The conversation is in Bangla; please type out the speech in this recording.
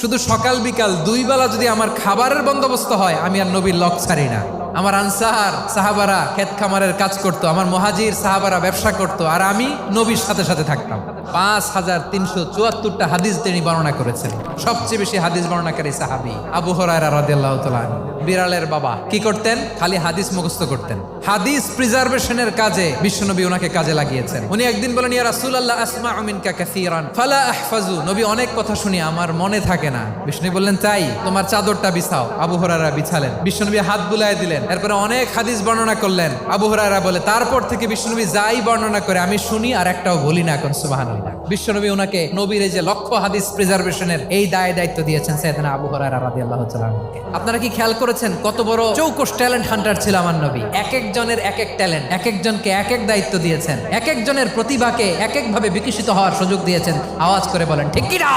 শুধু সকাল বিকাল দুই বেলা যদি আমার খাবারের বন্দোবস্ত হয়, আমি আর নবীর লক ছাড়ি না। আমার আনসার সাহাবারা ক্ষেত খামারের কাজ করত, আমার মুহাজির সাহাবারা ব্যবসা করত, আর আমি নবীর সাথে সাথে থাকতাম। 5374টা হাদিস তিনি বর্ণনা করেছেন। সবচেয়ে বেশি হাদিস বর্ণনাকারী সাহাবী আবু হুরায়রা রাদিয়াল্লাহু তাআলা আনহু। বিড়ালের বাবা কি করতেন? খালি হাদিস মুখস্থ করতেন। হাদিস প্রিজার্ভেশনের কাজে বিশ্বনবী ওনাকে কাজে লাগিয়েছেন। উনি একদিন বলেন, ইয়া রাসূলুল্লাহ আসমাউ মিনকা কাসীরান ফালা আহফাজু। নবী, অনেক কথা শুনি, আমার মনে থাকে না। বিষ্ণু বললেন, তাই তোমার চাদরটা বিছাও। আবু হুরায়রা বিছালেন। বিশ্বনবী হাত বুলায় দিলেন। এরপরে অনেক হাদিস বর্ণনা করলেন। আবু হুরায়রা বলে, তারপর থেকে বিশ্বনবী যাই বর্ণনা করে আমি শুনি আর একটাও বলি না। এখন সুবহানাল্লাহ। বিশ্বনবী ওনাকে নবীর এই যে লক্ষ হাদিস প্রিজার্ভেশনের এই দায়িত্ব দিয়েছেন সাইয়েদনা আবু হুরায়রা রাদিয়াল্লাহু তাআলা আনহুকে। আপনারা কি খেয়াল করেছেন কত বড় চৌকস ট্যালেন্ট হান্টার ছিল আমার নবী? এক একজনের এক এক ট্যালেন্ট, এক একজনকে এক এক দায়িত্ব দিয়েছেন, এক একজনের প্রতিভাকে এক একভাবে বিকশিত হওয়ার সুযোগ দিয়েছেন। আওয়াজ করে বলেন ঠিক কি না?